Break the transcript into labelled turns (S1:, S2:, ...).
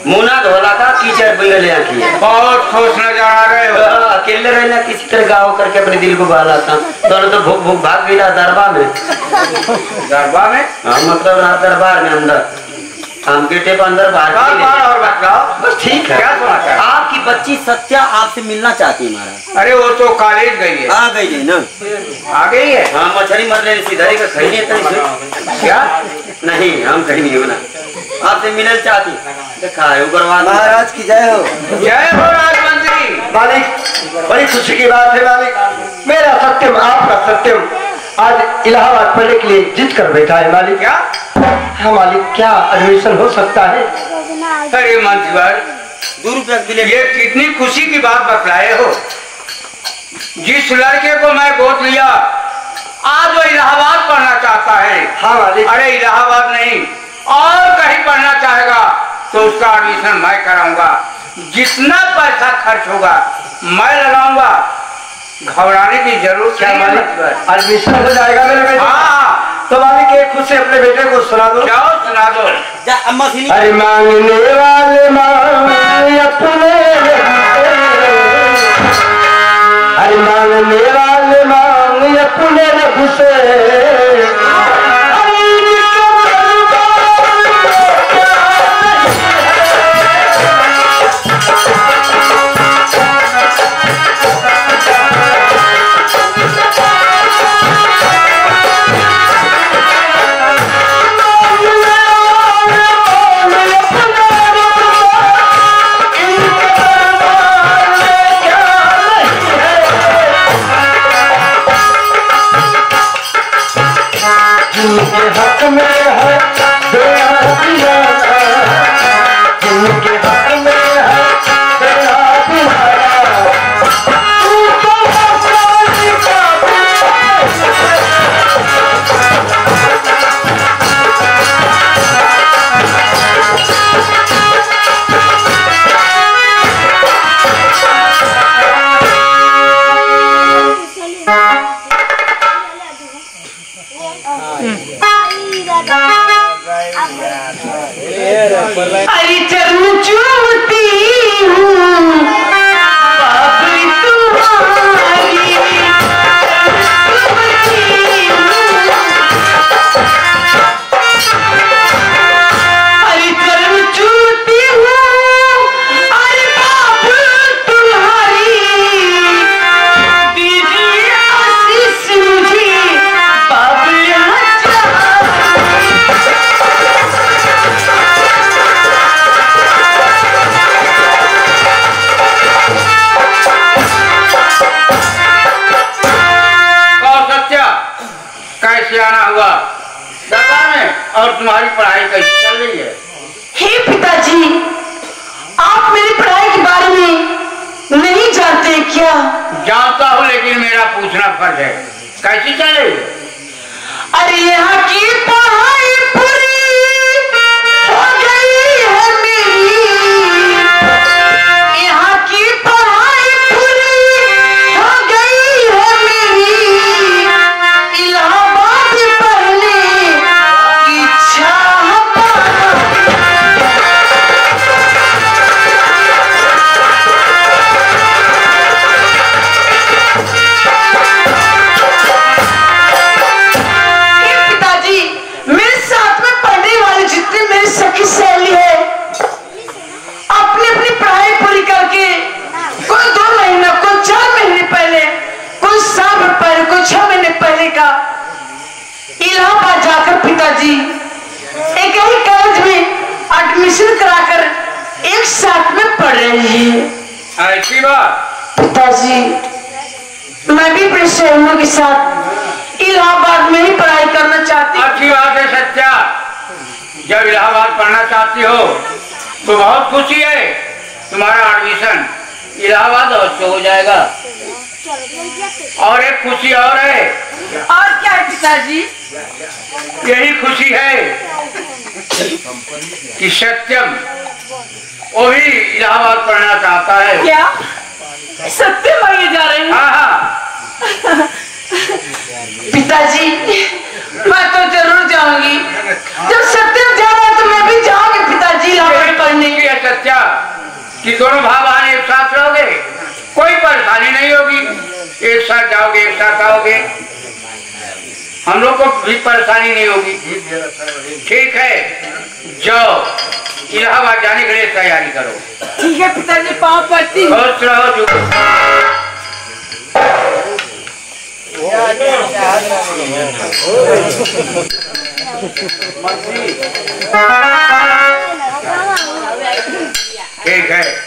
S1: मुना धोला था कीचड़ बिगल की
S2: बहुत खुश नजर आ रहे हो।
S1: अकेले रहना किसी तरह गाँव करके अपने दिल को बहला था। दोनों तो भूख भूख भाग गया दरबार में।
S2: दरबार में?
S1: हाँ मतलब ना दरबार में अंदर हम गेटे पर अंदर बाहर।
S2: और बताओ।
S1: बस ठीक है।
S2: क्या समाचार?
S1: आपकी बच्ची सत्या आपसे मिलना चाहती है महाराज।
S2: अरे वो तो कॉलेज गई है।
S1: आ गई है ना?
S2: आ गई है।
S1: हाँ मछली मर लेने सीधे का खाई नहीं
S2: क्या?
S1: नहीं हम कहीं नहीं बना आपसे मिलना चाहती। देखा है उग्रवाद
S3: महाराज की जय हो।
S2: जय हो राजमंत्री।
S3: मालिक बड़ी खुशी की बात है मालिक। मेरा सत्यम आपका सत्यम आज इलाहाबाद पढ़ने के लिए जिद कर बैठा है मालिक।
S2: क्या?
S3: हाँ मालिक क्या एडमिशन हो सकता है?
S2: अरे मंत्री
S1: 2 रुपया के लिए
S2: ये कितनी खुशी की बात बतलाए हो। जिस लड़के को मैं गोद लिया आज वो इलाहाबाद पढ़ना चाहता है।
S3: हाँ मालिक।
S2: अरे इलाहाबाद नहीं और कहीं पढ़ना चाहेगा तो उसका एडमिशन मैं कराऊंगा। जितना पैसा खर्च होगा मैं लगाऊंगा। घबराने की जरूरत
S3: क्या
S2: नहीं है
S3: मालिक एडमिशन हो जाएगा मेरे बेटे?
S2: हाँ
S3: तो मालिक एक खुद से अपने बेटे को सुना दो।
S2: जाओ सुना दो।
S3: अरे मांगने वाले मांग अपने, अरे मांगने वाले मांग अपने रब से। जिनके हक में है दया दिलाना, जिनके हक में है दया दिलाना, उनको हंसाने का
S4: अरे चरण चूमती हूँ बाबरी तुम्हारी, अरे चरण चूमती हूँ अरे बाबू तुम्हारी, दीजिए आशीष मुझे बाबू यहाँ
S2: कैसे आना हुआ दरबार में और तुम्हारी पढ़ाई कैसी चल रही है?
S4: हे पिताजी आप मेरी पढ़ाई के बारे में नहीं जानते क्या?
S2: जानता हूँ लेकिन मेरा पूछना फर्ज है। कैसी चल रही है?
S4: अरे यहाँ की पढ़ाई पूरी हो गई है मेरी, यहाँ की पढ़ाई पूरी हो गई है मेरी, इलाहाबाद पढ़ने की इच्छा पिताजी मेरे साथ में पढ़ने वाले जितने मेरी सखी सहेली है अपनी अपनी पढ़ाई पूरी करके कोई 2 महीना कोई 4 महीने पहले कोई साल पहले कोई 6 महीने पहले का इलाहाबाद जाकर पिताजी एक ही कॉलेज में एडमिशन कराकर एक साथ में पढ़ रही है।
S2: ऐसी बात?
S4: पिताजी मैं भी अपने सहेलियों के साथ इलाहाबाद में ही पढ़ाई करना चाहती हूँ।
S2: अच्छी बात है सत्या। जब इलाहाबाद पढ़ना चाहती हो तो बहुत खुशी है। तुम्हारा एडमिशन इलाहाबाद अवश्य हो जाएगा। और एक खुशी और है।
S4: और क्या है पिताजी?
S2: यही खुशी है कि सत्यम वो भी इलाहाबाद पढ़ना चाहता है।
S4: क्या सत्यम आगे जा रहे हैं?
S2: हाँ हाँ
S4: पिताजी मैं तो जरूर जाऊंगी। जब सत्यम जा रहा है तो मैं भी पढ़ने
S2: की है सत्या कि दोनों भाई बहन एक साथ रहोगे, कोई परेशानी नहीं होगी, एक साथ जाओगे एक साथ आओगे, हम लोग को भी परेशानी नहीं होगी। ठीक है, जाओ इलाहाबाद जाने के लिए तैयारी करो।
S4: ठीक है पिताजी, पाँव पड़ती हूँ।
S2: खुश रहो जुगो। ठीक है।